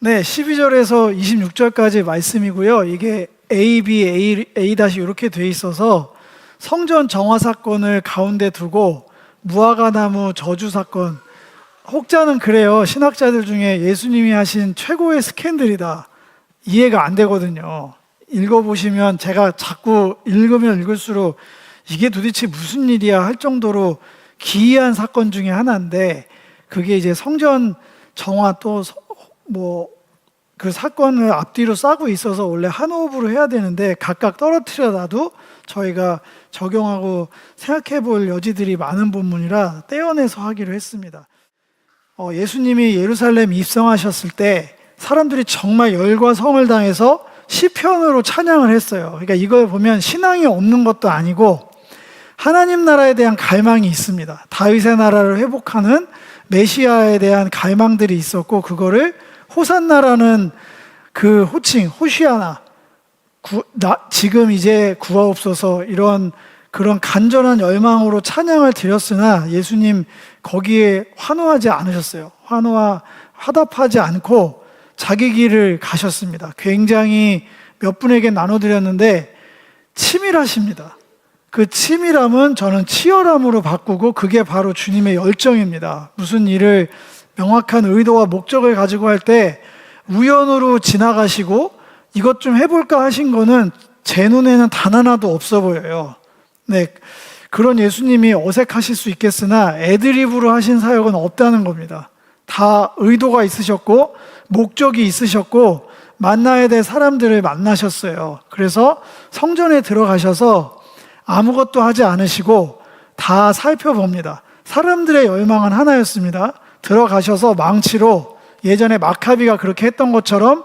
네, 12절에서 26절까지 말씀이고요. 이게 A, B, A 이렇게 돼 있어서 성전 정화 사건을 가운데 두고 무화과나무 저주 사건, 혹자는 그래요. 신학자들 중에 예수님이 하신 최고의 스캔들이다. 이해가 안 되거든요. 읽어보시면 제가 자꾸 읽으면 읽을수록 이게 도대체 무슨 일이야 할 정도로 기이한 사건 중에 하나인데, 그게 이제 성전 정화 또 그 사건을 앞뒤로 싸고 있어서 원래 한 호흡으로 해야 되는데 각각 떨어뜨려 놔도 저희가 적용하고 생각해 볼 여지들이 많은 본문이라 떼어내서 하기로 했습니다. 예수님이 예루살렘 입성하셨을 때 사람들이 정말 열과 성을 당해서 시편으로 찬양을 했어요. 그러니까 이걸 보면 신앙이 없는 것도 아니고 하나님 나라에 대한 갈망이 있습니다. 다윗의 나라를 회복하는 메시아에 대한 갈망들이 있었고, 그거를 호산나라는 그 호칭, 호시아나, 지금 이제 구하옵소서, 이런 그런 간절한 열망으로 찬양을 드렸으나 예수님 거기에 환호하지 않으셨어요. 화답하지 않고 자기 길을 가셨습니다. 굉장히 몇 분에게 나눠드렸는데 치밀하십니다. 그 치밀함은 저는 치열함으로 바꾸고 그게 바로 주님의 열정입니다. 무슨 일을 명확한 의도와 목적을 가지고 할 때 우연으로 지나가시고 이것 좀 해볼까 하신 거는 제 눈에는 단 하나도 없어 보여요. 네, 그런 예수님이 어색하실 수 있겠으나 애드립으로 하신 사역은 없다는 겁니다. 다 의도가 있으셨고 목적이 있으셨고 만나야 될 사람들을 만나셨어요. 그래서 성전에 들어가셔서 아무것도 하지 않으시고 다 살펴봅니다. 사람들의 열망은 하나였습니다. 들어가셔서 망치로 예전에 마카비가 그렇게 했던 것처럼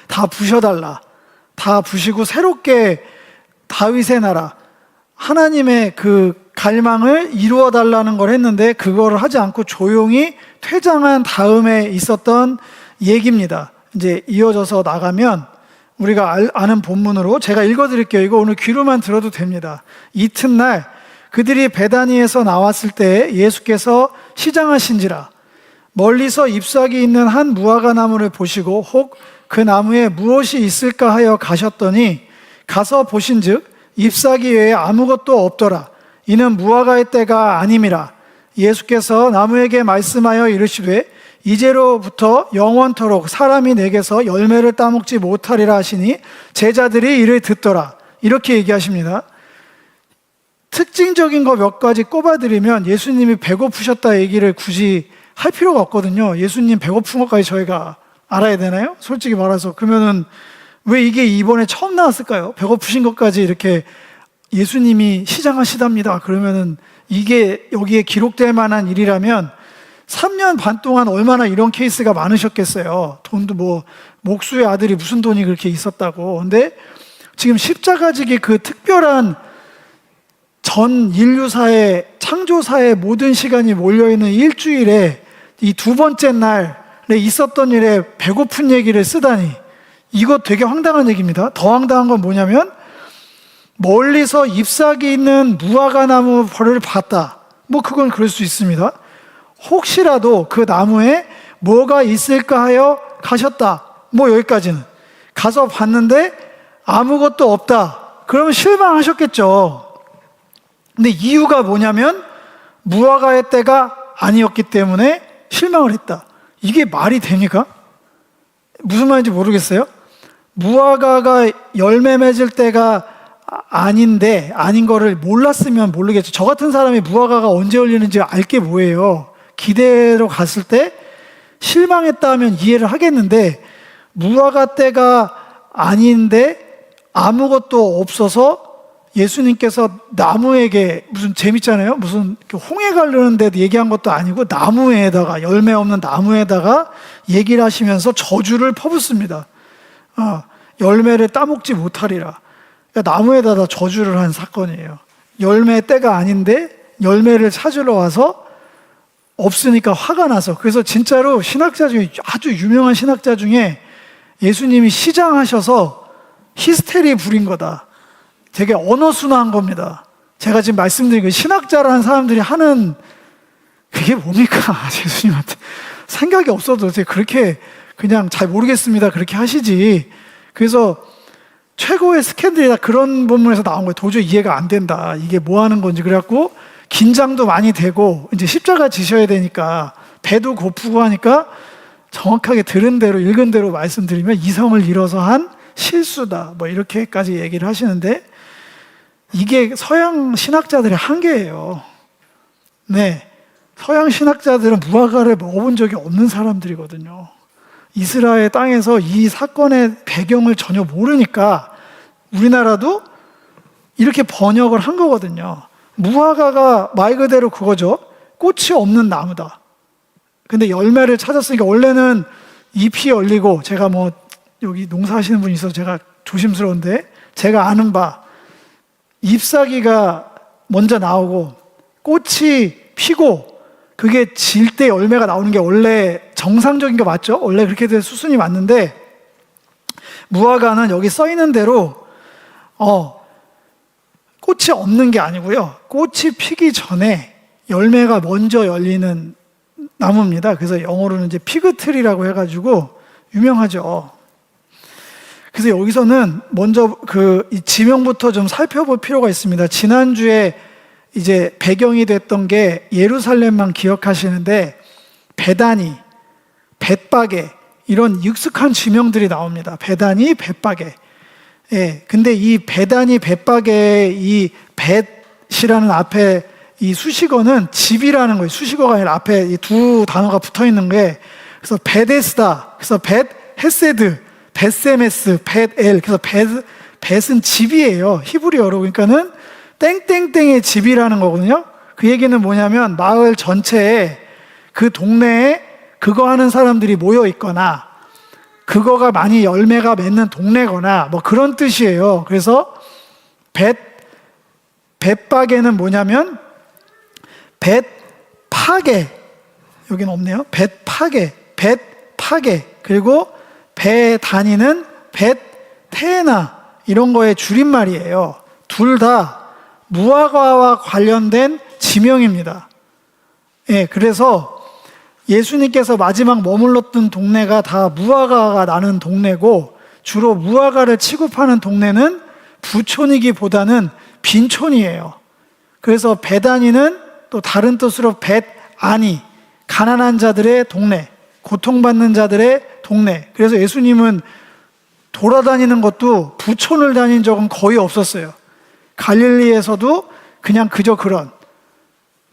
다 부셔달라. 다 부시고 새롭게 다윗의 나라, 하나님의 그 갈망을 이루어 달라는 걸 했는데 그거를 하지 않고 조용히 퇴장한 다음에 있었던 얘기입니다. 이제 이어져서 나가면 우리가 아는 본문으로 제가 읽어드릴게요. 이거 오늘 귀로만 들어도 됩니다. 이튿날 그들이 베다니에서 나왔을 때 예수께서 시장하신지라 멀리서 잎사귀 있는 한 무화과 나무를 보시고 혹 그 나무에 무엇이 있을까 하여 가셨더니 가서 보신즉 잎사귀 외에 아무것도 없더라. 이는 무화과의 때가 아님이라. 예수께서 나무에게 말씀하여 이르시되 이제로부터 영원토록 사람이 내게서 열매를 따먹지 못하리라 하시니 제자들이 이를 듣더라. 이렇게 얘기하십니다. 특징적인 거 몇 가지 꼽아드리면 예수님이 배고프셨다 얘기를 굳이 할 필요가 없거든요. 예수님 배고픈 것까지 저희가 알아야 되나요? 솔직히 말해서. 그러면은 왜 이게 이번에 처음 나왔을까요? 배고프신 것까지 이렇게 예수님이 시장하시답니다. 그러면은 이게 여기에 기록될 만한 일이라면 3년 반 동안 얼마나 이런 케이스가 많으셨겠어요. 돈도 목수의 아들이 무슨 돈이 그렇게 있었다고. 근데 지금 십자가지기 그 특별한 전 인류사의 창조사의 모든 시간이 몰려있는 일주일에 이 두 번째 날에 있었던 일에 배고픈 얘기를 쓰다니, 이거 되게 황당한 얘기입니다. 더 황당한 건 뭐냐면 멀리서 잎사귀 있는 무화과 나무 벌을 봤다. 그건 그럴 수 있습니다. 혹시라도 그 나무에 뭐가 있을까 하여 가셨다. 여기까지는. 가서 봤는데 아무것도 없다. 그러면 실망하셨겠죠. 근데 이유가 뭐냐면 무화과의 때가 아니었기 때문에 실망을 했다. 이게 말이 됩니까? 무슨 말인지 모르겠어요. 무화과가 열매 맺을 때가 아닌데 아닌 거를 몰랐으면 모르겠죠. 저 같은 사람이 무화과가 언제 열리는지 알 게 뭐예요. 기대로 갔을 때 실망했다 하면 이해를 하겠는데 무화과 때가 아닌데 아무것도 없어서 예수님께서 나무에게 무슨 재밌잖아요. 무슨 홍해 가르는데 얘기한 것도 아니고 나무에다가, 열매 없는 나무에다가 얘기를 하시면서 저주를 퍼붓습니다. 열매를 따먹지 못하리라. 그러니까 나무에다가 저주를 한 사건이에요. 열매 때가 아닌데 열매를 찾으러 와서 없으니까 화가 나서. 그래서 진짜로 신학자 중에 아주 유명한 신학자 중에 예수님이 시장하셔서 히스테리 부린 거다. 되게 언어순화한 겁니다. 제가 지금 말씀드린 그 신학자라는 사람들이 하는 그게 뭡니까? 예수님한테 생각이 없어도 어떻게 그렇게 그냥 잘 모르겠습니다 그렇게 하시지. 그래서 최고의 스캔들이다 그런 본문에서 나온 거예요. 도저히 이해가 안 된다. 이게 뭐 하는 건지. 그래갖고 긴장도 많이 되고 이제 십자가 지셔야 되니까 배도 고프고 하니까 정확하게 들은 대로 읽은 대로 말씀드리면 이성을 잃어서 한 실수다. 뭐 이렇게까지 얘기를 하시는데 이게 서양 신학자들의 한계예요. 네, 서양 신학자들은 무화과를 먹어본 적이 없는 사람들이거든요. 이스라엘 땅에서 이 사건의 배경을 전혀 모르니까 우리나라도 이렇게 번역을 한 거거든요. 무화과가 말 그대로 그거죠. 꽃이 없는 나무다. 근데 열매를 찾았으니까 원래는 잎이 열리고, 제가 뭐 여기 농사하시는 분이 있어서 제가 조심스러운데 제가 아는 바 잎사귀가 먼저 나오고 꽃이 피고 그게 질 때 열매가 나오는 게 원래 정상적인 거 맞죠? 원래 그렇게 된 수순이 맞는데 무화과는 여기 써 있는 대로 꽃이 없는 게 아니고요. 꽃이 피기 전에 열매가 먼저 열리는 나무입니다. 그래서 영어로는 이제 피그트리라고 해가지고 유명하죠. 그래서 여기서는 먼저 이 지명부터 좀 살펴볼 필요가 있습니다. 지난주에 이제 배경이 됐던 게 예루살렘만 기억하시는데 베다니, 벳바게 이런 익숙한 지명들이 나옵니다. 베다니, 벳바게. 예, 근데 이 베다니, 벳바게 이 벳이라는 앞에 이 수식어는 집이라는 거예요. 수식어가 아니라 앞에 이 두 단어가 붙어 있는 게, 그래서 베데스다, 그래서 벳 헤세드, 벳세메스, 벳엘. 그래서 벳은 집이에요. 히브리어로. 그러니까는 땡땡땡의 집이라는 거거든요. 그 얘기는 뭐냐면 마을 전체에 그 동네에 그거 하는 사람들이 모여 있거나 그거가 많이 열매가 맺는 동네거나 뭐 그런 뜻이에요. 그래서 벳바게는 뭐냐면 벳파게, 여기는 없네요. 벳파게, 그리고 베다니는 벳테나 이런 거의 줄임말이에요. 둘 다 무화과와 관련된 지명입니다. 예, 그래서 예수님께서 마지막 머물렀던 동네가 다 무화과가 나는 동네고, 주로 무화과를 취급하는 동네는 부촌이기보다는 빈촌이에요. 그래서 베다니는 또 다른 뜻으로 벳아니, 가난한 자들의 동네, 고통받는 자들의 동네. 그래서 예수님은 돌아다니는 것도 부촌을 다닌 적은 거의 없었어요. 갈릴리에서도 그냥 그저 그런,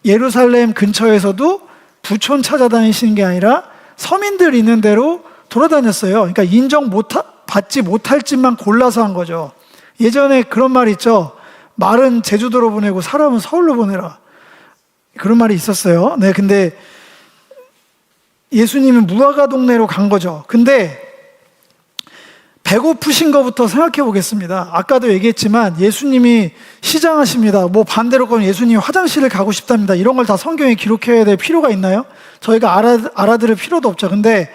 예루살렘 근처에서도 부촌 찾아다니시는 게 아니라 서민들 있는 대로 돌아다녔어요. 그러니까 받지 못할 집만 골라서 한 거죠. 예전에 그런 말 있죠. 말은 제주도로 보내고 사람은 서울로 보내라. 그런 말이 있었어요. 네, 근데 예수님은 무화과 동네로 간 거죠. 근데 배고프신 것부터 생각해 보겠습니다. 아까도 얘기했지만 예수님이 시장하십니다. 뭐 반대로 그러면 예수님이 화장실을 가고 싶답니다. 이런 걸 다 성경에 기록해야 될 필요가 있나요? 저희가 알아들을 필요도 없죠. 근데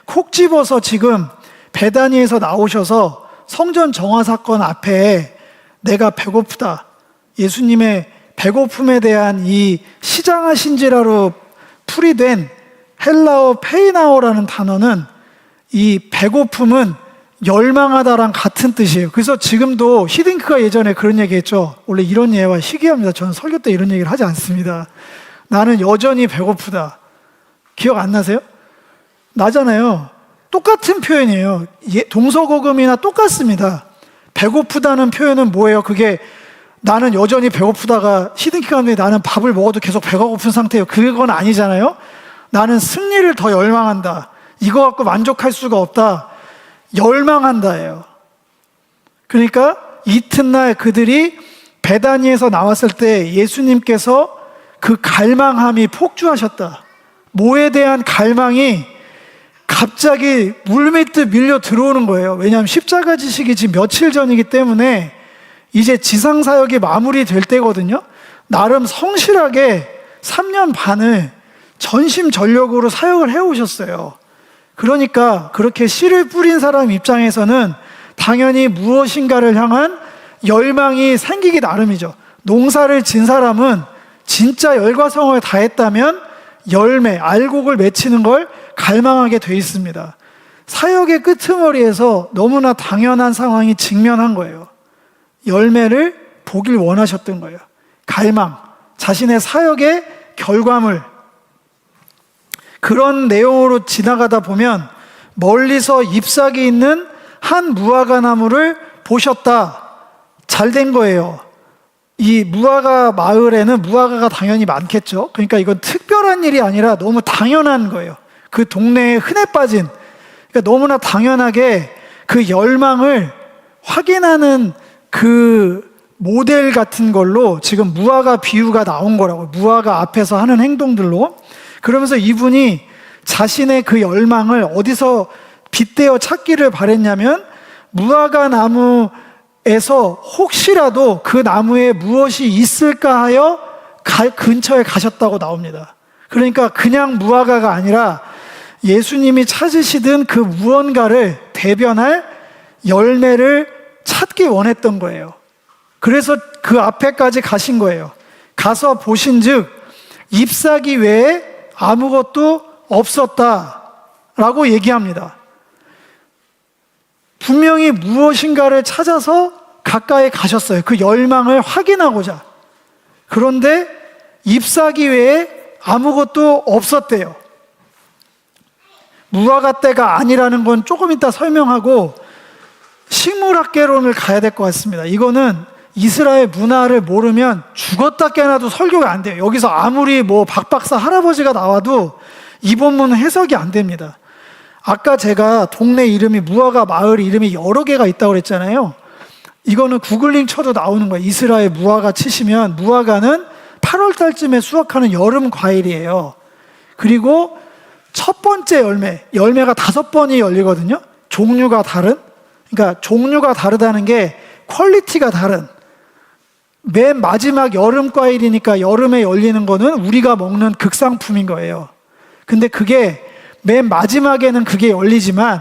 콕 집어서 지금 베다니에서 나오셔서 성전 정화 사건 앞에 내가 배고프다, 예수님의 배고픔에 대한 이 시장하신지라로 풀이된 헬라어 페이나오라는 단어는 이 배고픔은 열망하다랑 같은 뜻이에요. 그래서 지금도 히딩크가 예전에 그런 얘기 했죠. 원래 이런 예와 희귀합니다. 저는 설교 때 이런 얘기를 하지 않습니다. 나는 여전히 배고프다. 기억 안 나세요? 나잖아요. 똑같은 표현이에요. 동서고금이나 똑같습니다. 배고프다는 표현은 뭐예요? 그게 나는 여전히 배고프다가 히딩크가 하는데 나는 밥을 먹어도 계속 배가 고픈 상태예요. 그건 아니잖아요. 나는 승리를 더 열망한다. 이거 갖고 만족할 수가 없다. 열망한다예요. 그러니까 이튿날 그들이 베다니에서 나왔을 때 예수님께서 그 갈망함이 폭주하셨다. 뭐에 대한 갈망이 갑자기 물밀듯 밀려 들어오는 거예요. 왜냐하면 십자가 지식이 지금 며칠 전이기 때문에 이제 지상사역이 마무리될 때거든요. 나름 성실하게 3년 반을 전심전력으로 사역을 해오셨어요. 그러니까 그렇게 씨를 뿌린 사람 입장에서는 당연히 무엇인가를 향한 열망이 생기기 나름이죠. 농사를 진 사람은 진짜 열과 성을 다했다면 열매, 알곡을 맺히는 걸 갈망하게 돼 있습니다. 사역의 끄트머리에서 너무나 당연한 상황이 직면한 거예요. 열매를 보길 원하셨던 거예요. 갈망, 자신의 사역의 결과물. 그런 내용으로 지나가다 보면 멀리서 잎사귀 있는 한 무화과 나무를 보셨다. 잘 된 거예요. 이 무화과 마을에는 무화과가 당연히 많겠죠. 그러니까 이건 특별한 일이 아니라 너무 당연한 거예요. 그 동네에 흔해 빠진, 그러니까 너무나 당연하게 그 열망을 확인하는 그 모델 같은 걸로 지금 무화과 비유가 나온 거라고. 무화과 앞에서 하는 행동들로. 그러면서 이분이 자신의 그 열망을 어디서 빗대어 찾기를 바랬냐면 무화과 나무에서 혹시라도 그 나무에 무엇이 있을까 하여 근처에 가셨다고 나옵니다. 그러니까 그냥 무화과가 아니라 예수님이 찾으시던 그 무언가를 대변할 열매를 찾기 원했던 거예요. 그래서 그 앞에까지 가신 거예요. 가서 보신즉 잎사귀 외에 아무것도 없었다라고 얘기합니다. 분명히 무엇인가를 찾아서 가까이 가셨어요. 그 열망을 확인하고자. 그런데 잎사귀 외에 아무것도 없었대요. 무화과 때가 아니라는 건 조금 이따 설명하고 식물학개론을 가야 될 것 같습니다. 이거는 이스라엘 문화를 모르면 죽었다 깨어나도 설교가 안 돼요. 여기서 아무리 뭐 박박사 할아버지가 나와도 이 본문은 해석이 안 됩니다. 아까 제가 동네 이름이 무화과 마을 이름이 여러 개가 있다고 그랬잖아요. 이거는 구글링 쳐도 나오는 거예요. 이스라엘 무화과 치시면 무화과는 8월 달쯤에 수확하는 여름 과일이에요. 그리고 첫 번째 열매가 5번이 열리거든요. 종류가 다른. 그러니까 종류가 다르다는 게 퀄리티가 다른. 맨 마지막 여름 과일이니까 여름에 열리는 거는 우리가 먹는 극상품인 거예요. 근데 그게 맨 마지막에는 그게 열리지만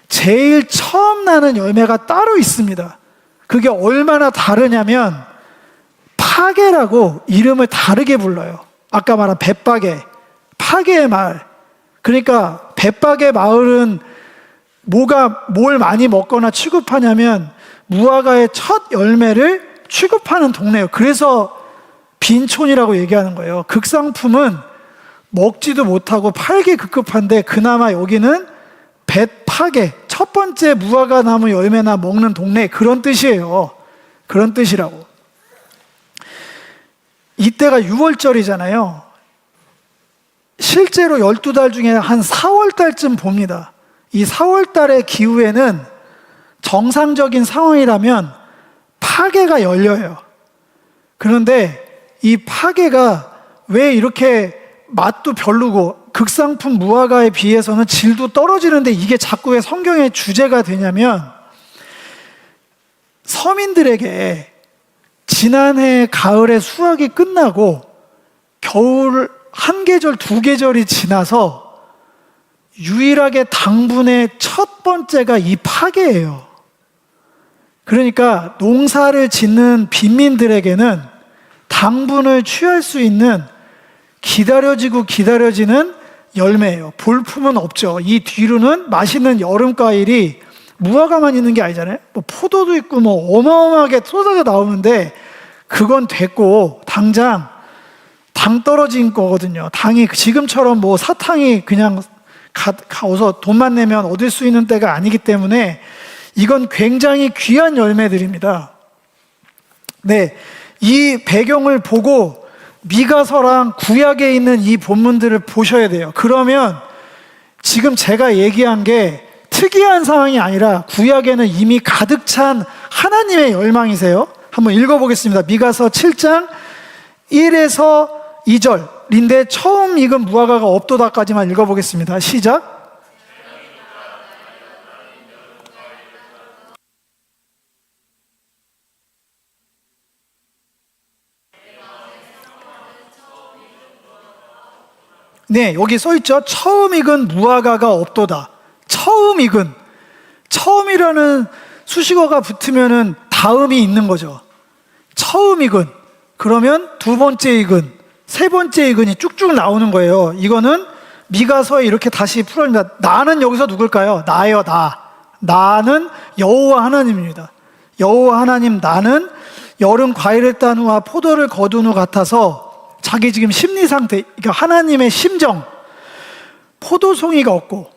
제일 처음 나는 열매가 따로 있습니다. 그게 얼마나 다르냐면 파게라고 이름을 다르게 불러요. 아까 말한 벳바게, 파게의 마을. 그러니까 벳바게 마을은 뭘 많이 먹거나 취급하냐면 무화과의 첫 열매를 취급하는 동네예요. 그래서 빈촌이라고 얘기하는 거예요. 극상품은 먹지도 못하고 팔기 급급한데 그나마 여기는 벳파게, 첫 번째 무화과 나무 열매나 먹는 동네, 그런 뜻이에요. 그런 뜻이라고. 이때가 6월절이잖아요. 실제로 12달 중에 한 4월 달쯤 봅니다. 이 4월 달의 기후에는 정상적인 상황이라면 파게가 열려요. 그런데 이 파게가 왜 이렇게 맛도 별로고 극상품 무화과에 비해서는 질도 떨어지는데 이게 자꾸 왜 성경의 주제가 되냐면 서민들에게 지난해 가을에 수확이 끝나고 겨울 한 계절, 두 계절이 지나서 유일하게 당분의 첫 번째가 이 파게예요. 그러니까 농사를 짓는 빈민들에게는 당분을 취할 수 있는 기다려지는 열매예요. 볼품은 없죠. 이 뒤로는 맛있는 여름 과일이 무화과만 있는 게 아니잖아요. 뭐 포도도 있고 뭐 어마어마하게 쏟아져 나오는데 그건 됐고 당장 당 떨어진 거거든요. 당이 지금처럼 뭐 사탕이 그냥 가서 돈만 내면 얻을 수 있는 때가 아니기 때문에 이건 굉장히 귀한 열매들입니다. 네, 이 배경을 보고 미가서랑 구약에 있는 이 본문들을 보셔야 돼요. 그러면 지금 제가 얘기한 게 특이한 상황이 아니라 구약에는 이미 가득 찬 하나님의 열망이세요. 한번 읽어보겠습니다. 미가서 7장 1에서 2절인데 처음 익은 무화과가 없도다까지만 읽어보겠습니다. 시작. 네, 여기 써 있죠. 처음 익은 무화과가 없도다. 처음 익은. 처음이라는 수식어가 붙으면은 다음이 있는 거죠. 처음 익은. 그러면 두 번째 익은, 세 번째 익은이 쭉쭉 나오는 거예요. 이거는 미가서에 이렇게 다시 풀어집니다. 나는 여기서 누굴까요? 나예요, 나. 나는 여호와 하나님입니다. 여호와 하나님 나는 여름 과일을 딴 후와 포도를 거둔 후 같아서 자기 지금 심리 상태, 그러니까 하나님의 심정, 포도송이가 없고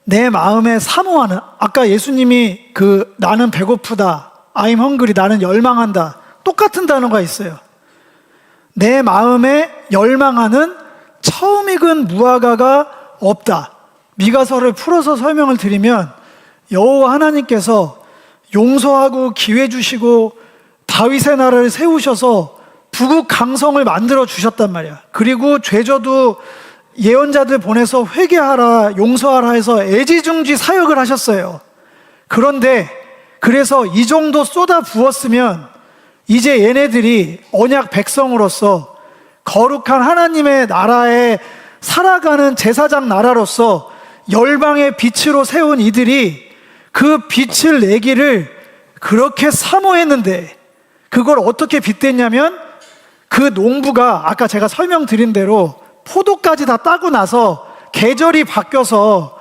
내 마음에 사모하는, 아까 예수님이 나는 배고프다, I'm hungry, 나는 열망한다, 똑같은 단어가 있어요. 내 마음에 열망하는 처음 익은 무화과가 없다. 미가서를 풀어서 설명을 드리면 여호와 하나님께서 용서하고 기회 주시고 다윗의 나라를 세우셔서 북극 강성을 만들어 주셨단 말이야. 그리고 죄져도 예언자들 보내서 회개하라, 용서하라 해서 애지중지 사역을 하셨어요. 그런데 그래서 이 정도 쏟아 부었으면 이제 얘네들이 언약 백성으로서 거룩한 하나님의 나라에 살아가는 제사장 나라로서 열방의 빛으로 세운 이들이 그 빛을 내기를 그렇게 사모했는데 그걸 어떻게 빗댔냐면 그 농부가 아까 제가 설명드린 대로 포도까지 다 따고 나서 계절이 바뀌어서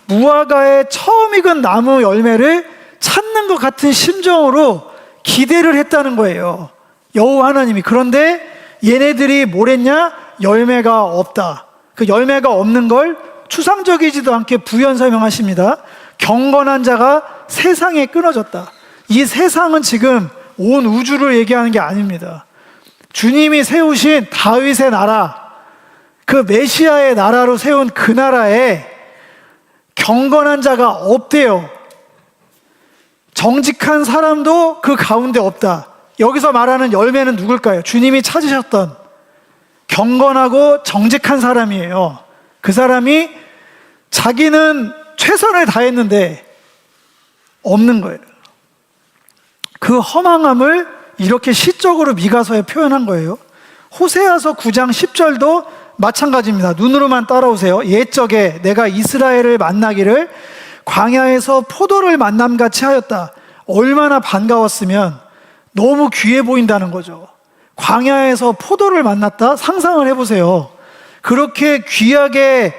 무화과의 처음 익은 나무 열매를 찾는 것 같은 심정으로 기대를 했다는 거예요, 여호와 하나님이. 그런데 얘네들이 뭘 했냐? 열매가 없다. 그 열매가 없는 걸 추상적이지도 않게 부연 설명하십니다. 경건한 자가 세상에 끊어졌다. 이 세상은 지금 온 우주를 얘기하는 게 아닙니다. 주님이 세우신 다윗의 나라, 그 메시아의 나라로 세운 그 나라에 경건한 자가 없대요. 정직한 사람도 그 가운데 없다. 여기서 말하는 열매는 누굴까요? 주님이 찾으셨던 경건하고 정직한 사람이에요. 그 사람이 자기는 최선을 다했는데 없는 거예요. 그 허망함을 이렇게 시적으로 미가서에 표현한 거예요. 호세아서 9장 10절도 마찬가지입니다. 눈으로만 따라오세요. 옛적에 내가 이스라엘을 만나기를 광야에서 포도를 만남같이 하였다. 얼마나 반가웠으면 너무 귀해 보인다는 거죠. 광야에서 포도를 만났다? 상상을 해보세요. 그렇게 귀하게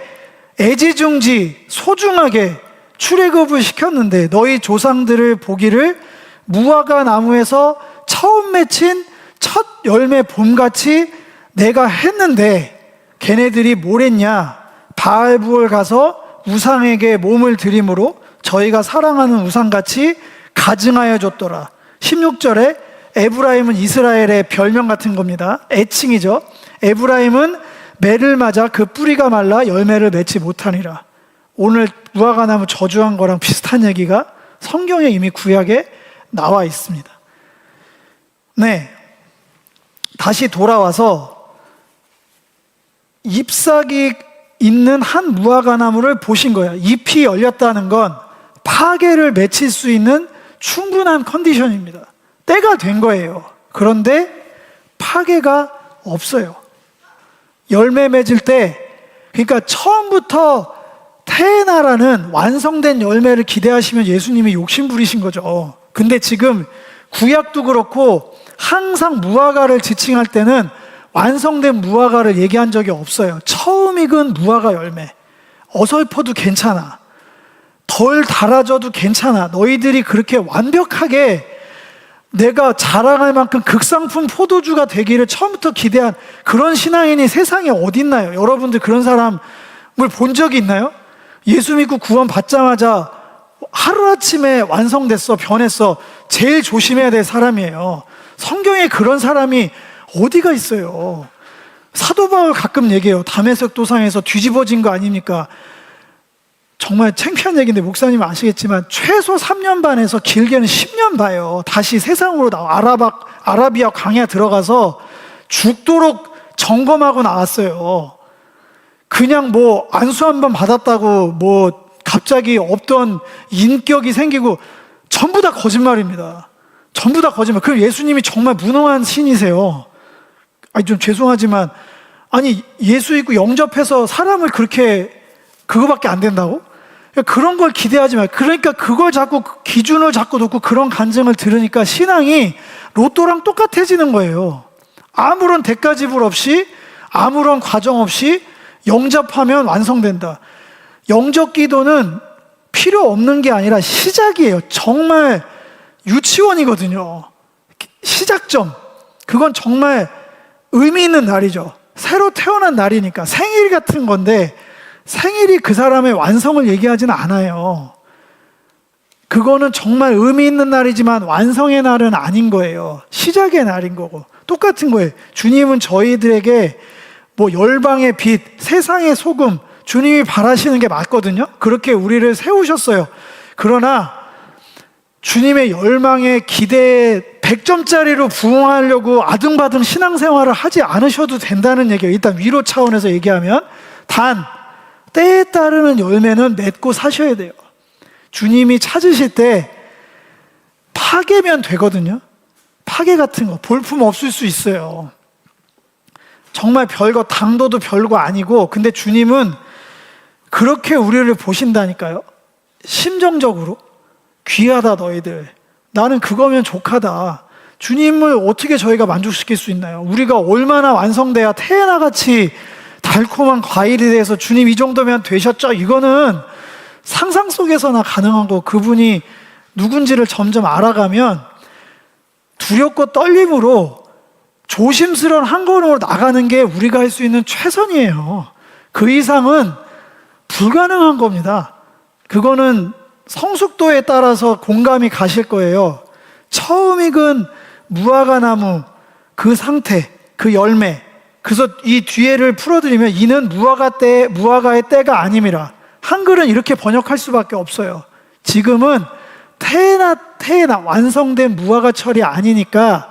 애지중지 소중하게 출애굽을 시켰는데 너희 조상들을 보기를 무화과 나무에서 처음 맺힌 첫 열매 봄같이 내가 했는데 걔네들이 뭘 했냐? 바알부올 가서 우상에게 몸을 드림으로 저희가 사랑하는 우상같이 가증하여 줬더라. 16절에 에브라임은 이스라엘의 별명 같은 겁니다. 애칭이죠. 에브라임은 매를 맞아 그 뿌리가 말라 열매를 맺지 못하니라. 오늘 무화과나무 저주한 거랑 비슷한 얘기가 성경에 이미 구약에 나와 있습니다. 네, 다시 돌아와서 잎사귀 있는 한 무화과나무를 보신 거예요. 잎이 열렸다는 건 파괴를 맺힐 수 있는 충분한 컨디션입니다. 때가 된 거예요. 그런데 파괴가 없어요. 열매 맺을 때, 그러니까 처음부터 태어나라는 완성된 열매를 기대하시면 예수님이 욕심 부리신 거죠. 근데 지금 구약도 그렇고 항상 무화과를 지칭할 때는 완성된 무화과를 얘기한 적이 없어요. 처음 익은 무화과 열매. 어설퍼도 괜찮아. 덜 달아져도 괜찮아. 너희들이 그렇게 완벽하게 내가 자랑할 만큼 극상품 포도주가 되기를 처음부터 기대한 그런 신앙인이 세상에 어딨나요? 여러분들 그런 사람을 본 적이 있나요? 예수 믿고 구원 받자마자 하루아침에 완성됐어, 변했어. 제일 조심해야 될 사람이에요. 성경에 그런 사람이 어디가 있어요? 사도 바울 가끔 얘기해요. 다메섹 도상에서 뒤집어진 거 아닙니까? 정말 창피한 얘기인데 목사님은 아시겠지만 최소 3년 반에서 길게는 10년 봐요. 다시 세상으로 나와 아라비아 광야 들어가서 죽도록 점검하고 나왔어요. 그냥 뭐 안수 한 번 받았다고 뭐 갑자기 없던 인격이 생기고 전부 다 거짓말입니다. 전부 다 거짓말. 그럼 예수님이 정말 무능한 신이세요. 아니 좀 죄송하지만 아니 예수 믿고 영접해서 사람을 그렇게 그거밖에 안 된다고? 그런 걸 기대하지 마. 그러니까 그걸 자꾸 기준을 자꾸 놓고 그런 간증을 들으니까 신앙이 로또랑 똑같아지는 거예요. 아무런 대가 지불 없이 아무런 과정 없이 영접하면 완성된다. 영접 기도는 필요 없는 게 아니라 시작이에요. 정말 유치원이거든요. 시작점. 그건 정말 의미 있는 날이죠. 새로 태어난 날이니까 생일 같은 건데 생일이 그 사람의 완성을 얘기하지는 않아요. 그거는 정말 의미 있는 날이지만 완성의 날은 아닌 거예요. 시작의 날인 거고. 똑같은 거예요. 주님은 저희들에게 뭐 열방의 빛, 세상의 소금, 주님이 바라시는 게 맞거든요. 그렇게 우리를 세우셨어요. 그러나 주님의 열망에 기대에 100점짜리로 부응하려고 아등바등 신앙생활을 하지 않으셔도 된다는 얘기예요. 일단 위로 차원에서 얘기하면. 단 때에 따르는 열매는 맺고 사셔야 돼요. 주님이 찾으실 때 파괴면 되거든요. 파괴 같은 거 볼품 없을 수 있어요. 정말 별거, 당도도 별거 아니고, 근데 주님은 그렇게 우리를 보신다니까요. 심정적으로 귀하다 너희들, 나는 그거면 족하다. 주님을 어떻게 저희가 만족시킬 수 있나요? 우리가 얼마나 완성돼야 태에나같이 달콤한 과일이 돼서 주님 이 정도면 되셨죠? 이거는 상상 속에서나 가능한 거. 그분이 누군지를 점점 알아가면 두렵고 떨림으로 조심스러운 한 걸음으로 나가는 게 우리가 할 수 있는 최선이에요. 그 이상은 불가능한 겁니다. 그거는 성숙도에 따라서 공감이 가실 거예요. 처음 익은 무화과 나무 그 상태, 그 열매. 그래서 이 뒤에를 풀어드리면 이는 무화과의 때가 아님이라. 한글은 이렇게 번역할 수밖에 없어요. 지금은 태에나 완성된 무화과 철이 아니니까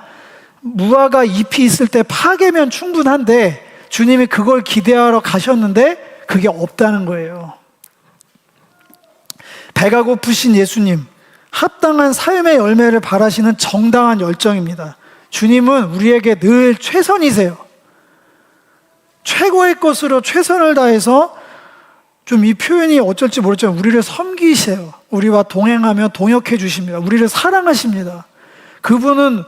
무화과 잎이 있을 때 파괴면 충분한데 주님이 그걸 기대하러 가셨는데 그게 없다는 거예요. 배가 고프신 예수님, 합당한 삶의 열매를 바라시는 정당한 열정입니다. 주님은 우리에게 늘 최선이세요. 최고의 것으로 최선을 다해서, 좀 이 표현이 어쩔지 모르지만 우리를 섬기세요. 우리와 동행하며 동역해 주십니다. 우리를 사랑하십니다. 그분은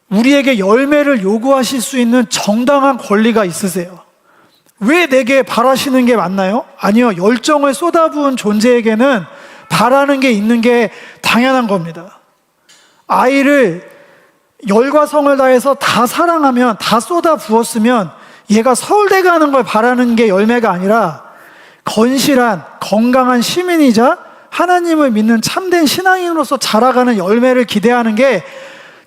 우리에게 열매를 요구하실 수 있는 정당한 권리가 있으세요. 왜 내게 바라시는 게 맞나요? 아니요. 열정을 쏟아부은 존재에게는 바라는 게 있는 게 당연한 겁니다. 아이를 열과 성을 다해서 다 사랑하면, 다 쏟아부었으면 얘가 서울대 가는 걸 바라는 게 열매가 아니라 건실한 건강한 시민이자 하나님을 믿는 참된 신앙인으로서 자라가는 열매를 기대하는 게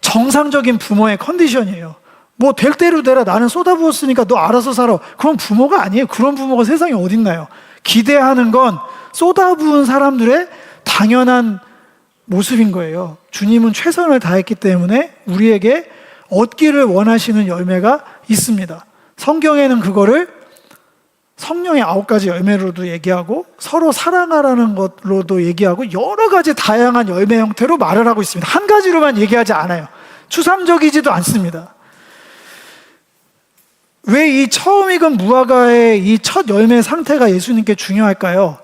정상적인 부모의 컨디션이에요. 뭐 될 대로 되라, 나는 쏟아부었으니까 너 알아서 살아. 그건 부모가 아니에요. 그런 부모가 세상에 어딨나요? 기대하는 건 쏟아부은 사람들의 당연한 모습인 거예요. 주님은 최선을 다했기 때문에 우리에게 얻기를 원하시는 열매가 있습니다. 성경에는 그거를 성령의 9가지 열매로도 얘기하고 서로 사랑하라는 것로도 얘기하고 여러 가지 다양한 열매 형태로 말을 하고 있습니다. 한 가지로만 얘기하지 않아요. 추상적이지도 않습니다. 왜 이 처음 익은 무화과의 이 첫 열매 상태가 예수님께 중요할까요?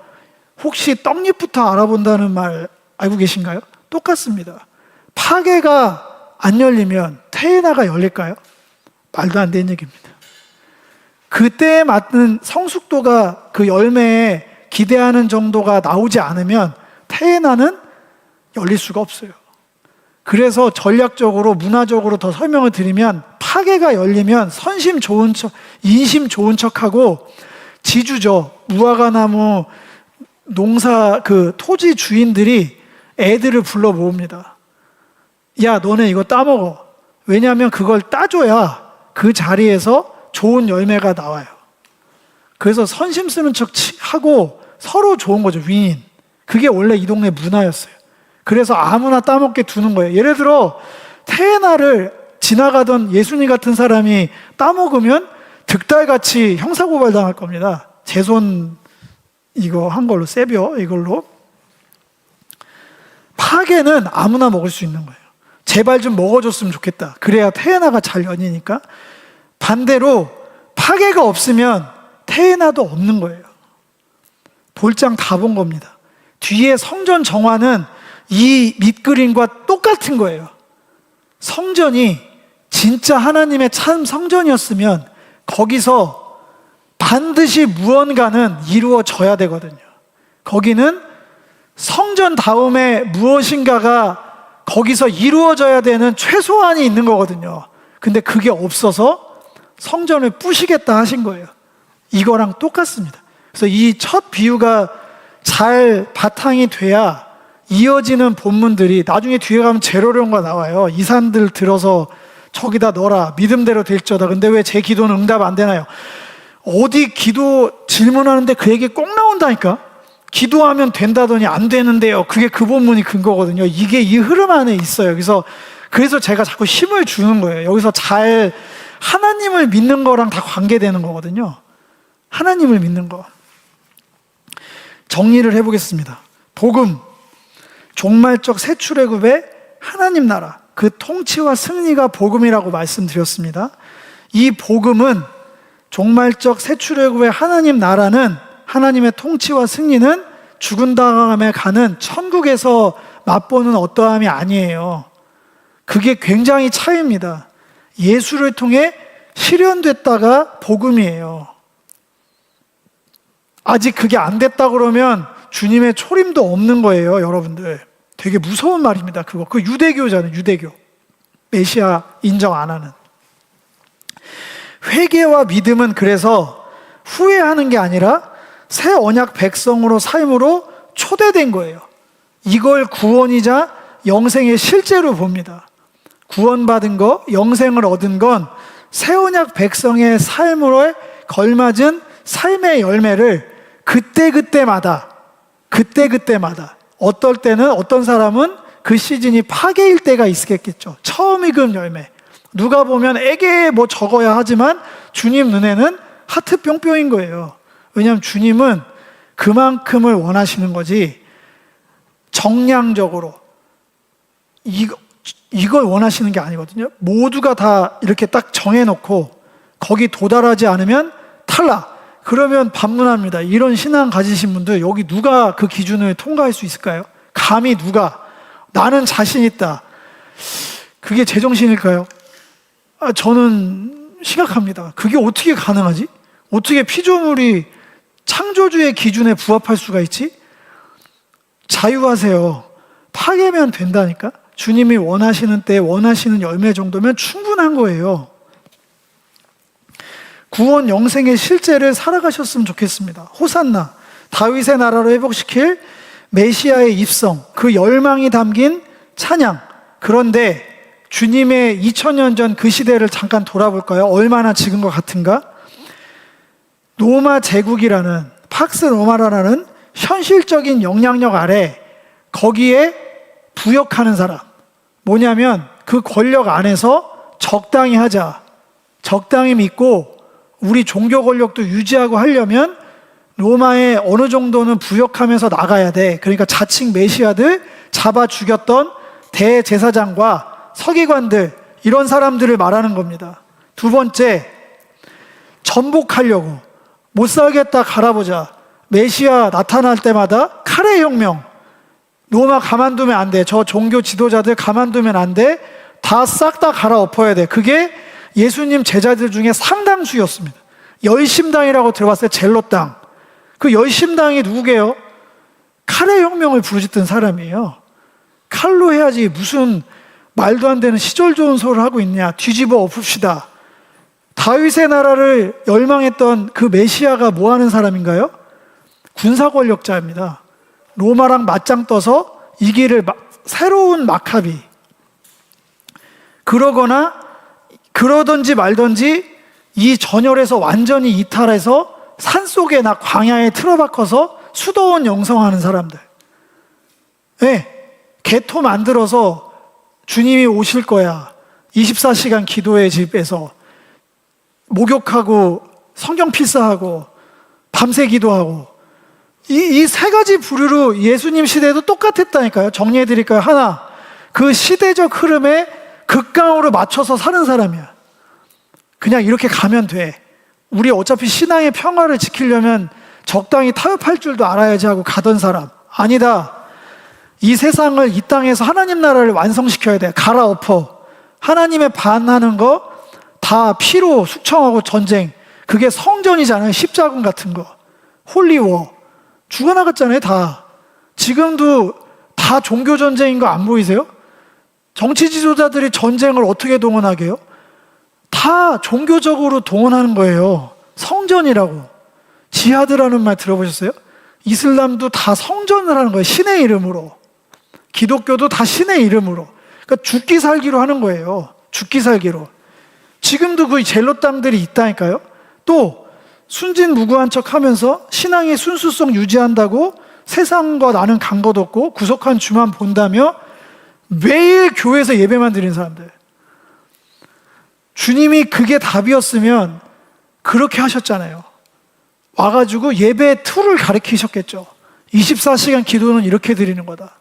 혹시 떡잎부터 알아본다는 말 알고 계신가요? 똑같습니다. 파괴가 안 열리면 태에나가 열릴까요? 말도 안 되는 얘기입니다. 그때에 맞는 성숙도가, 그 열매에 기대하는 정도가 나오지 않으면 태에나는 열릴 수가 없어요. 그래서 전략적으로, 문화적으로 더 설명을 드리면, 파괴가 열리면 선심 좋은 척, 인심 좋은 척하고 지주죠. 무화과 나무 농사 그 토지 주인들이 애들을 불러 모읍니다. 야, 너네 이거 따먹어. 왜냐하면 그걸 따줘야 그 자리에서 좋은 열매가 나와요. 그래서 선심 쓰는 척 하고 서로 좋은 거죠. 윈. 그게 원래 이 동네 문화였어요. 그래서 아무나 따먹게 두는 거예요. 예를 들어 태에나를 지나가던 예수님 같은 사람이 따먹으면 득달같이 형사고발 당할 겁니다. 제 손 이거 한 걸로, 세벼 이걸로. 파괴는 아무나 먹을 수 있는 거예요. 제발 좀 먹어줬으면 좋겠다. 그래야 태에나가 잘 열리니까. 반대로 파괴가 없으면 태에나도 없는 거예요. 볼장 다 본 겁니다. 뒤에 성전 정화는 이 밑그림과 똑같은 거예요. 성전이 진짜 하나님의 참 성전이었으면 거기서 반드시 무언가는 이루어져야 되거든요. 거기는 성전 다음에 무엇인가가 거기서 이루어져야 되는 최소한이 있는 거거든요. 근데 그게 없어서 성전을 부시겠다 하신 거예요. 이거랑 똑같습니다. 그래서 이 첫 비유가 잘 바탕이 돼야 이어지는 본문들이, 나중에 뒤에 가면 제로령과 나와요. 이 산들 들어서 저기다 넣어라, 믿음대로 될지어다. 근데 왜 제 기도는 응답 안 되나요? 어디 기도 질문하는데 그 얘기 꼭 나온다니까. 기도하면 된다더니 안 되는데요. 그게 그 본문이 근거거든요. 이게 이 흐름 안에 있어요. 그래서 제가 자꾸 힘을 주는 거예요. 여기서 잘 하나님을 믿는 거랑 다 관계되는 거거든요. 하나님을 믿는 거. 정리를 해보겠습니다. 복음, 종말적 새 출애굽의 하나님 나라, 그 통치와 승리가 복음이라고 말씀드렸습니다. 이 복음은, 종말적 새 출애굽의 하나님 나라는, 하나님의 통치와 승리는 죽은 다음에 가는 천국에서 맛보는 어떠함이 아니에요. 그게 굉장히 차이입니다. 예수를 통해 실현됐다가 복음이에요. 아직 그게 안 됐다 그러면 주님의 초림도 없는 거예요, 여러분들. 되게 무서운 말입니다, 그거. 그 유대교잖아요, 유대교. 메시아 인정 안 하는. 회개와 믿음은 그래서 후회하는 게 아니라 새 언약 백성으로 삶으로 초대된 거예요. 이걸 구원이자 영생의 실제로 봅니다. 구원받은 거, 영생을 얻은 건 새 언약 백성의 삶으로 걸맞은 삶의 열매를 그때그때마다 어떨 때는, 어떤 사람은 그 시즌이 파괴일 때가 있겠죠. 처음 익은 열매. 누가 보면 에게 뭐 적어야 하지만 주님 눈에는 하트 뿅뿅인 거예요. 왜냐하면 주님은 그만큼을 원하시는 거지, 정량적으로 이걸 원하시는 게 아니거든요. 모두가 다 이렇게 딱 정해놓고 거기 도달하지 않으면 탈락. 그러면 반문합니다. 이런 신앙 가지신 분들, 여기 누가 그 기준을 통과할 수 있을까요? 감히 누가? 나는 자신 있다. 그게 제정신일까요? 저는 심각합니다. 그게 어떻게 가능하지? 어떻게 피조물이 창조주의 기준에 부합할 수가 있지? 자유하세요. 파괴면 된다니까? 주님이 원하시는 때 원하시는 열매 정도면 충분한 거예요. 구원 영생의 실제를 살아가셨으면 좋겠습니다. 호산나, 다윗의 나라로 회복시킬 메시아의 입성, 그 열망이 담긴 찬양. 그런데 주님의 2000년 전 그 시대를 잠깐 돌아볼까요? 얼마나 지금과 같은가? 로마 제국이라는, 팍스 로마라는 현실적인 영향력 아래 거기에 부역하는 사람. 뭐냐면 그 권력 안에서 적당히 하자, 적당히 믿고 우리 종교 권력도 유지하고 하려면 로마에 어느 정도는 부역하면서 나가야 돼. 그러니까 자칭 메시아들 잡아 죽였던 대제사장과 서기관들, 이런 사람들을 말하는 겁니다. 두 번째, 전복하려고. 못 살겠다 갈아보자. 메시아 나타날 때마다 카레 혁명. 로마 가만두면 안 돼. 저 종교 지도자들 가만두면 안 돼. 다 싹 다 갈아엎어야 돼. 그게 예수님 제자들 중에 상당수였습니다. 열심당이라고 들어봤어요. 젤롯당. 그 열심당이 누구게요? 카레 혁명을 부르짖던 사람이에요. 칼로 해야지 무슨 말도 안 되는 시절 좋은 소리를 하고 있냐. 뒤집어 엎읍시다. 다윗의 나라를 열망했던 그 메시아가 뭐 하는 사람인가요? 군사 권력자입니다. 로마랑 맞짱 떠서 이기를 새로운 마카비. 그러던지 말던지 이 전열에서 완전히 이탈해서 산속에나 광야에 틀어박혀서 수도원 영성하는 사람들. 네, 개토 만들어서 주님이 오실 거야. 24시간 기도의 집에서 목욕하고 성경 필사하고 밤새 기도하고, 이 세 가지 부류로 예수님 시대에도 똑같았다니까요. 정리해 드릴까요? 하나, 그 시대적 흐름에 극강으로 맞춰서 사는 사람이야. 그냥 이렇게 가면 돼. 우리 어차피 신앙의 평화를 지키려면 적당히 타협할 줄도 알아야지 하고 가던 사람. 아니다. 이 세상을, 이 땅에서 하나님 나라를 완성시켜야 돼. 갈아엎어. 하나님의 반하는 거 다 피로 숙청하고 전쟁. 그게 성전이잖아요. 십자군 같은 거, 홀리워, 죽어나갔잖아요. 다. 지금도 다 종교 전쟁인 거 안 보이세요? 정치 지도자들이 전쟁을 어떻게 동원하게 해요? 다 종교적으로 동원하는 거예요. 성전이라고. 지하드라는 말 들어보셨어요? 이슬람도 다 성전을 하는 거예요. 신의 이름으로. 기독교도 다 신의 이름으로. 그러니까 죽기 살기로 하는 거예요. 죽기 살기로. 지금도 그 젤로 땅들이 있다니까요. 또 순진무구한 척 하면서 신앙의 순수성 유지한다고 세상과 나는 간 것 없고 구속한 주만 본다며 매일 교회에서 예배만 드리는 사람들. 주님이 그게 답이었으면 그렇게 하셨잖아요. 와가지고 예배 툴을 가르치셨겠죠. 24시간 기도는 이렇게 드리는 거다.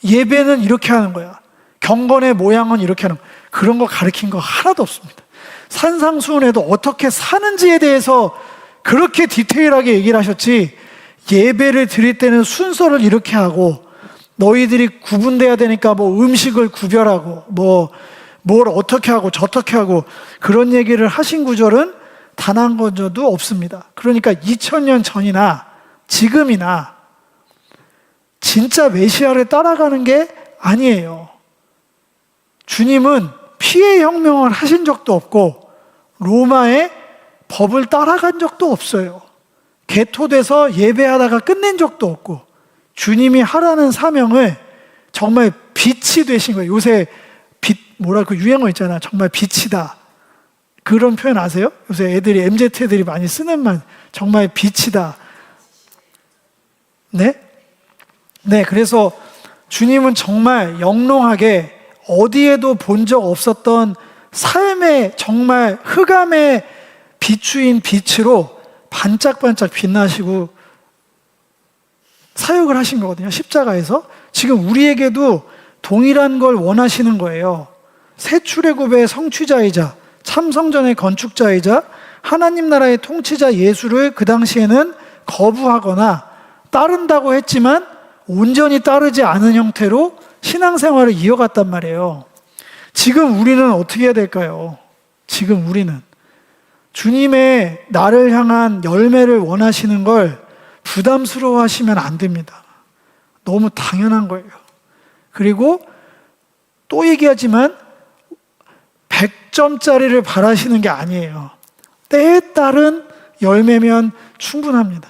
예배는 이렇게 하는 거야. 경건의 모양은 이렇게 하는 거야. 그런 거 가르친 거 하나도 없습니다. 산상수훈에도 어떻게 사는지에 대해서 그렇게 디테일하게 얘기를 하셨지, 예배를 드릴 때는 순서를 이렇게 하고 너희들이 구분돼야 되니까 뭐 음식을 구별하고 뭘 어떻게 하고 저떻게 하고 그런 얘기를 하신 구절은 단 한 건도 없습니다. 그러니까 2000년 전이나 지금이나 진짜 메시아를 따라가는 게 아니에요. 주님은 피해 혁명을 하신 적도 없고 로마의 법을 따라간 적도 없어요. 개토돼서 예배하다가 끝낸 적도 없고 주님이 하라는 사명을 정말 빛이 되신 거예요. 요새 빛 뭐랄까 유행어 있잖아. 정말 빛이다. 그런 표현 아세요? 요새 애들이 MZ 애들이 많이 쓰는 말, 정말 빛이다. 네? 네, 그래서 주님은 정말 영롱하게 어디에도 본 적 없었던 삶의 정말 흑암의 비추인 빛으로 반짝반짝 빛나시고 사역을 하신 거거든요. 십자가에서. 지금 우리에게도 동일한 걸 원하시는 거예요. 새 출애굽의 성취자이자 참성전의 건축자이자 하나님 나라의 통치자 예수를 그 당시에는 거부하거나 따른다고 했지만 온전히 따르지 않은 형태로 신앙생활을 이어갔단 말이에요. 지금 우리는 어떻게 해야 될까요? 지금 우리는 주님의 나를 향한 열매를 원하시는 걸 부담스러워 하시면 안 됩니다. 너무 당연한 거예요. 그리고 또 얘기하지만 100점짜리를 바라시는 게 아니에요. 때에 따른 열매면 충분합니다.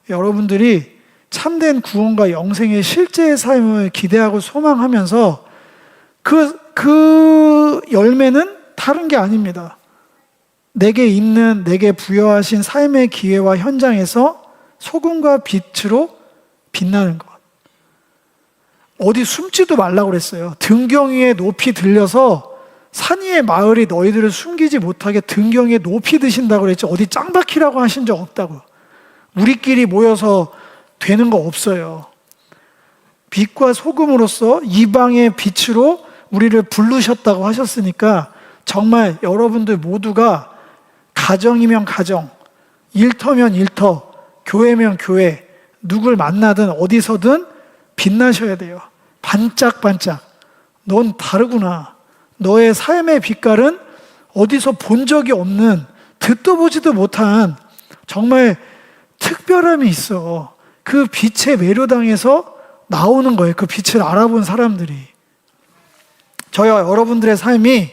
여러분들이 참된 구원과 영생의 실제의 삶을 기대하고 소망하면서 그 열매는 다른 게 아닙니다. 내게 부여하신 삶의 기회와 현장에서 소금과 빛으로 빛나는 것. 어디 숨지도 말라고 그랬어요. 등경 위에 높이 들려서 산 위의 마을이 너희들을 숨기지 못하게 등경 위에 높이 드신다고 그랬지 어디 짱 박히라고 하신 적 없다고. 우리끼리 모여서 되는 거 없어요. 빛과 소금으로서 이방의 빛으로 우리를 부르셨다고 하셨으니까 정말 여러분들 모두가 가정이면 가정, 일터면 일터, 교회면 교회, 누굴 만나든 어디서든 빛나셔야 돼요. 반짝반짝. 넌 다르구나. 너의 삶의 빛깔은 어디서 본 적이 없는, 듣도 보지도 못한 정말 특별함이 있어. 그 빛의 매료당에서 나오는 거예요. 그 빛을 알아본 사람들이. 저와 여러분들의 삶이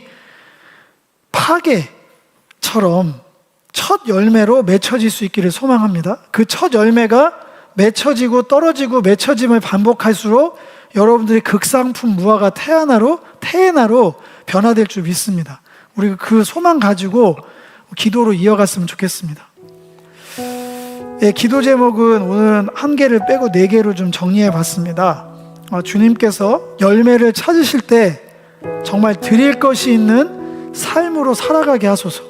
파괴처럼 첫 열매로 맺혀질 수 있기를 소망합니다. 그 첫 열매가 맺혀지고 떨어지고 맺혀짐을 반복할수록 여러분들이 극상품 무화과 태에나로 변화될 줄 믿습니다. 우리 그 소망 가지고 기도로 이어갔으면 좋겠습니다. 예, 기도 제목은 오늘은 한 개를 빼고 4개로 좀 정리해 봤습니다. 주님께서 열매를 찾으실 때 정말 드릴 것이 있는 삶으로 살아가게 하소서.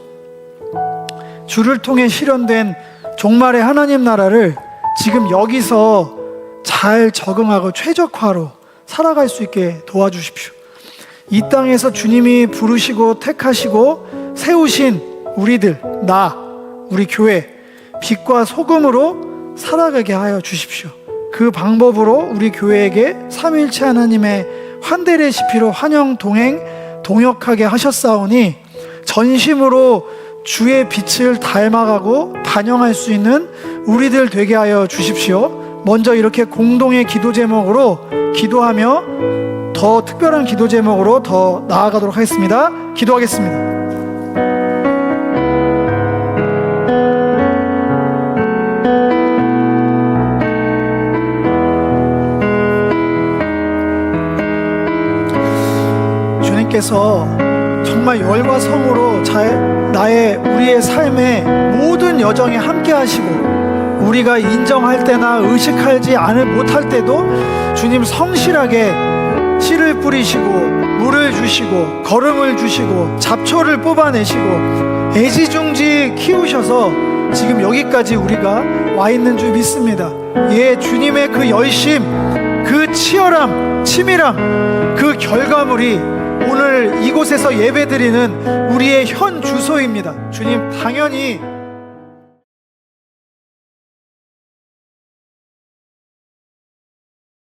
주를 통해 실현된 종말의 하나님 나라를 지금 여기서 잘 적응하고 최적화로 살아갈 수 있게 도와주십시오. 이 땅에서 주님이 부르시고 택하시고 세우신 우리들, 우리 교회, 빛과 소금으로 살아가게 하여 주십시오. 그 방법으로 우리 교회에게 삼위일체 하나님의 환대 레시피로 환영, 동행, 동역하게 하셨사오니 전심으로 주의 빛을 닮아가고 반영할 수 있는 우리들 되게 하여 주십시오. 먼저 이렇게 공동의 기도 제목으로 기도하며 더 특별한 기도 제목으로 더 나아가도록 하겠습니다. 기도하겠습니다. 주님께서 정말 열과 성으로 우리의 삶의 모든 여정에 함께 하시고, 우리가 인정할 때나 의식하지 못할 때도 주님 성실하게 씨를 뿌리시고 물을 주시고 거름을 주시고 잡초를 뽑아내시고 애지중지 키우셔서 지금 여기까지 우리가 와 있는 줄 믿습니다. 예, 주님의 그 열심, 그 치열함, 치밀함, 그 결과물이 오늘 이곳에서 예배드리는 우리의 현 주소입니다. 주님, 당연히